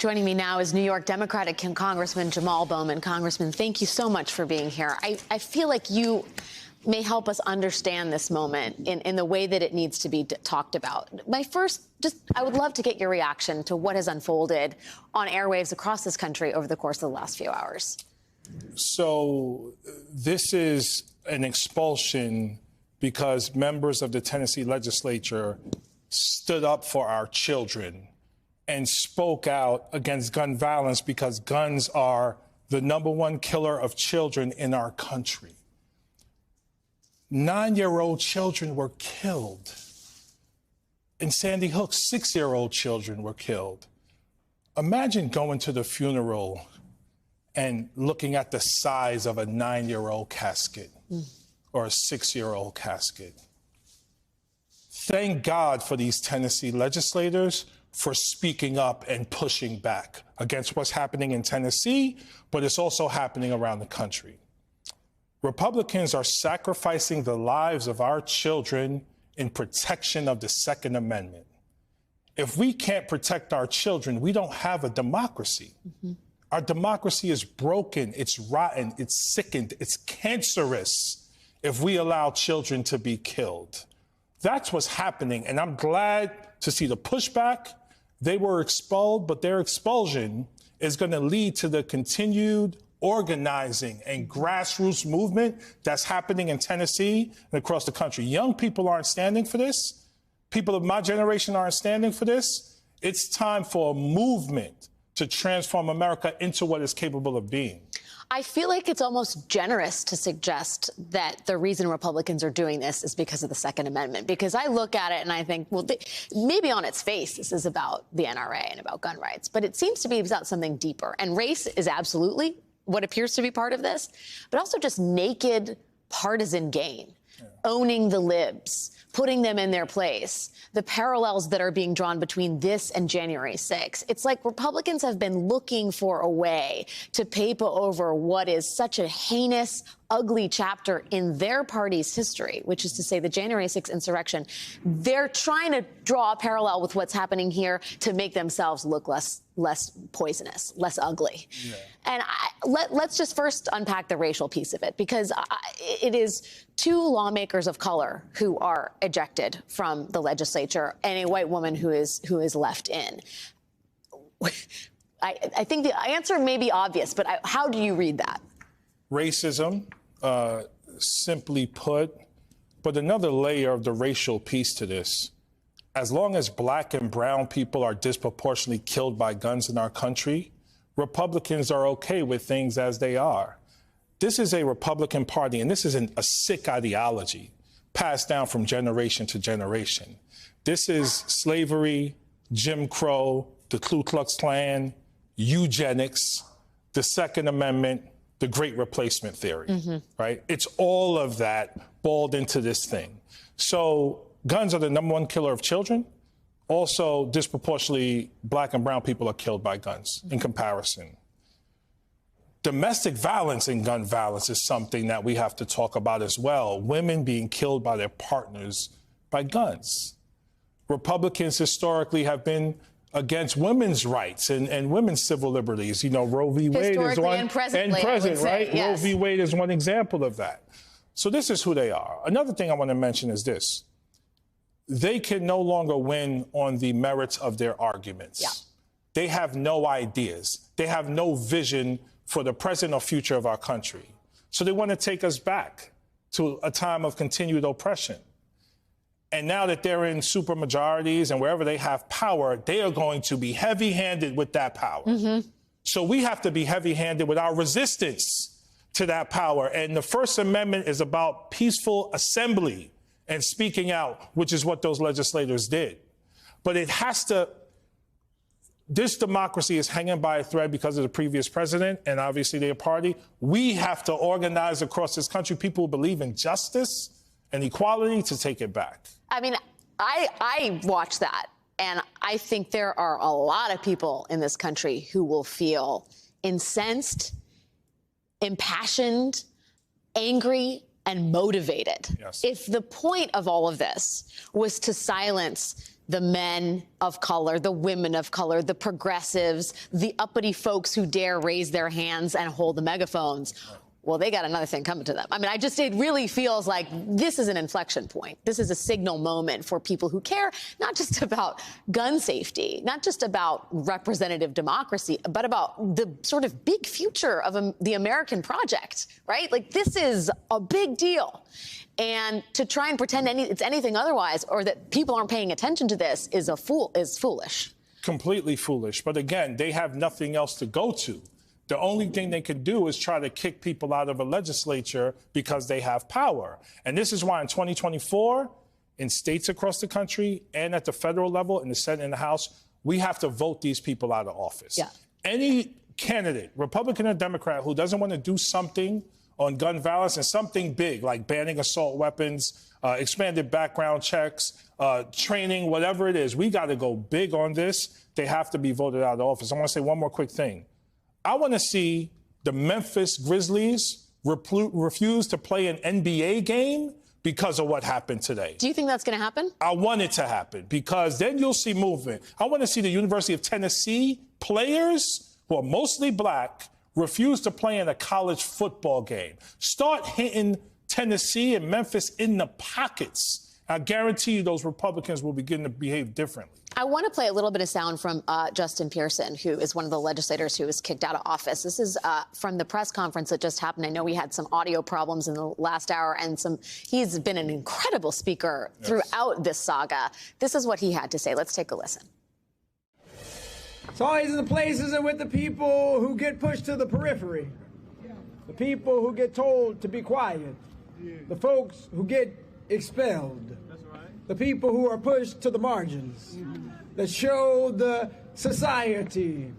Joining me now is New York Democratic Congressman Jamal Bowman. Congressman, thank you so much for being here. I feel like you may help us understand this moment in the way that it needs to be talked about. I would love to get your reaction to what has unfolded on airwaves across this country over the course of the last few hours. So this is an expulsion because members of the Tennessee legislature stood up for our children and spoke out against gun violence because guns are the #1 killer of children in our country. 9-year-old children were killed. In Sandy Hook, 6-year-old children were killed. Imagine going to the funeral and looking at the size of a 9-year-old casket or a 6-year-old casket. Thank God for these Tennessee legislators for speaking up and pushing back against what's happening in Tennessee, but it's also happening around the country. Republicans are sacrificing the lives of our children in protection of the Second Amendment. If we can't protect our children, we don't have a democracy. Our democracy is broken, it's rotten, it's sickened, it's cancerous if we allow children to be killed. That's what's happening, and I'm glad to see the pushback. They were expelled, but their expulsion is going to lead to the continued organizing and grassroots movement that's happening in Tennessee and across the country. Young people aren't standing for this. People of my generation aren't standing for this. It's time for a movement to transform America into what it's capable of being. I feel like it's almost generous to suggest that the reason Republicans are doing this is because of the Second Amendment, because I look at it and I think, well, maybe on its face, this is about the NRA and about gun rights, but it seems to be about something deeper. And race is absolutely what appears to be part of this, but also just naked partisan gain, owning the libs, putting them in their place, the parallels that are being drawn between this and January 6th. It's like Republicans have been looking for a way to paper over what is such a heinous, ugly chapter in their party's history, which is to say the January 6th insurrection. They're trying to draw a parallel with what's happening here to make themselves look less poisonous, less ugly. Yeah. And let's just first unpack the racial piece of it, because it is 2 lawmakers of color who are ejected from the legislature and a white woman who is left in. I think the answer may be obvious, but how do you read that? Racism, simply put, but another layer of the racial piece to this. As long as black and brown people are disproportionately killed by guns in our country, Republicans are okay with things as they are. This is a Republican Party, and this isn't a sick ideology passed down from generation to generation. This is slavery, Jim Crow, the Ku Klux Klan, eugenics, the Second Amendment, the Great Replacement Theory, right? It's all of that balled into this thing. So guns are the #1 killer of children. Also, disproportionately, black and brown people are killed by guns in comparison. Domestic violence and gun violence is something that we have to talk about as well. Women being killed by their partners by guns. Republicans historically have been against women's rights and women's civil liberties. You know, Roe v. Wade is one. And present, right? Yes. Roe v. Wade is one example of that. So this is who they are. Another thing I want to mention is this. They can no longer win on the merits of their arguments. Yeah. They have no ideas. They have no vision for the present or future of our country. So they want to take us back to a time of continued oppression. And now that they're in supermajorities and wherever they have power, they are going to be heavy-handed with that power. So we have to be heavy-handed with our resistance to that power. And the First Amendment is about peaceful assembly and speaking out, which is what those legislators did. But it has to, this democracy is hanging by a thread because of the previous president and obviously their party. We have to organize across this country people who believe in justice and equality to take it back. I mean, I watch that, and I think there are a lot of people in this country who will feel incensed, impassioned, angry, and motivated. Yes. If the point of all of this was to silence the men of color, the women of color, the progressives, the uppity folks who dare raise their hands and hold the megaphones. Well, they got another thing coming to them. I mean, it really feels like this is an inflection point. This is a signal moment for people who care not just about gun safety, not just about representative democracy, but about the sort of big future of the American project, right? Like, this is a big deal. And to try and pretend it's anything otherwise, or that people aren't paying attention to this, is foolish. Completely foolish. But again, they have nothing else to go to. The only thing they could do is try to kick people out of a legislature because they have power. And this is why in 2024, in states across the country and at the federal level, in the Senate and the House, we have to vote these people out of office. Yeah. Any candidate, Republican or Democrat, who doesn't want to do something on gun violence and something big like banning assault weapons, expanded background checks, training, whatever it is, we got to go big on this. They have to be voted out of office. I want to say one more quick thing. I want to see the Memphis Grizzlies refuse to play an NBA game because of what happened today. Do you think that's going to happen? I want it to happen because then you'll see movement. I want to see the University of Tennessee players, who are mostly black, refuse to play in a college football game. Start hitting Tennessee and Memphis in the pockets. I guarantee you those Republicans will begin to behave differently. I want to play a little bit of sound from Justin Pearson, who is one of the legislators who was kicked out of office. This is from the press conference that just happened. I know we had some audio problems in the last hour, and he's been an incredible speaker throughout this saga. This is what he had to say. Let's take a listen. It's always in the places and with the people who get pushed to the periphery, the people who get told to be quiet, the folks who get expelled, the people who are pushed to the margins, that show the society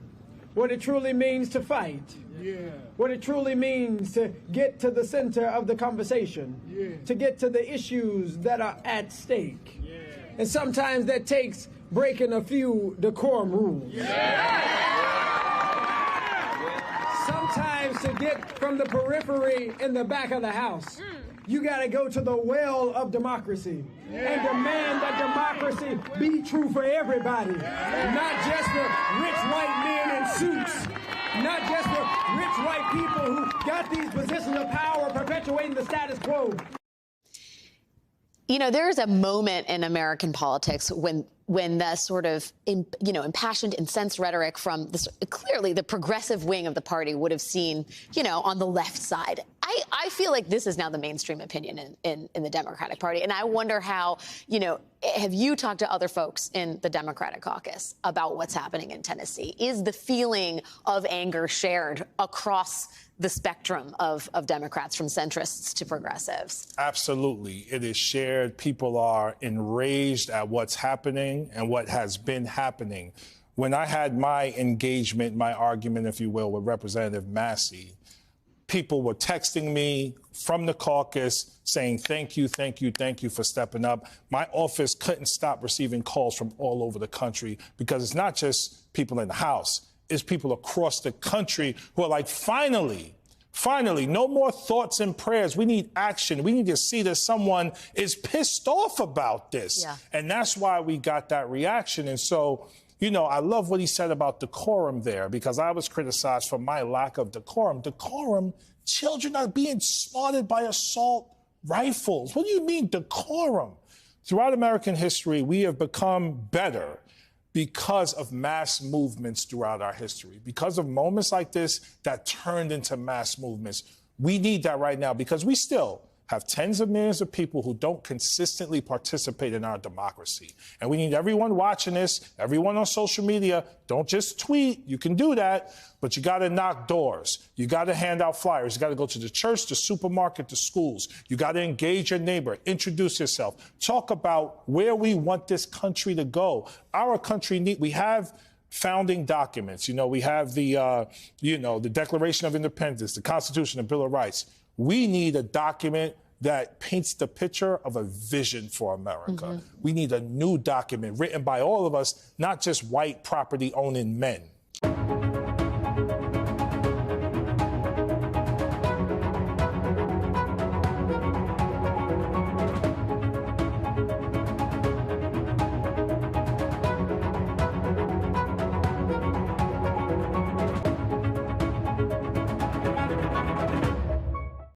what it truly means to fight, what it truly means to get to the center of the conversation, to get to the issues that are at stake. And sometimes that takes breaking a few decorum rules. Sometimes to get from the periphery in the back of the house, you got to go to the well of democracy and demand that democracy be true for everybody, not just for rich white men in suits, not just for rich white people who got these positions of power perpetuating the status quo. You know, there is a moment in American politics when the sort of, impassioned, incensed rhetoric from clearly the progressive wing of the party would have seen, on the left side. I feel like this is now the mainstream opinion in the Democratic Party. And I wonder how, have you talked to other folks in the Democratic caucus about what's happening in Tennessee? Is the feeling of anger shared across the spectrum of Democrats, from centrists to progressives? Absolutely. It is shared. People are enraged at what's happening and what has been happening. When I had my engagement, my argument, if you will, with Representative Massey, people were texting me from the caucus saying, thank you for stepping up. My office couldn't stop receiving calls from all over the country, because it's not just people in the House. It's people across the country who are like, finally, no more thoughts and prayers. We need action. We need to see that someone is pissed off about this. Yeah. And that's why we got that reaction. And so, I love what he said about decorum there, because I was criticized for my lack of decorum. Decorum, children are being slaughtered by assault rifles. What do you mean decorum? Throughout American history, we have become better because of mass movements throughout our history, because of moments like this that turned into mass movements. We need that right now, because we still have tens of millions of people who don't consistently participate in our democracy. And we need everyone watching this, everyone on social media. Don't just tweet. You can do that, but you got to knock doors. You got to hand out flyers. You got to go to the church, the supermarket, the schools. You got to engage your neighbor, introduce yourself, talk about where we want this country to go. Our country we have founding documents. We have the Declaration of Independence, the Constitution, the Bill of Rights. We need a document that paints the picture of a vision for America. Mm-hmm. We need a new document written by all of us, not just white property-owning men.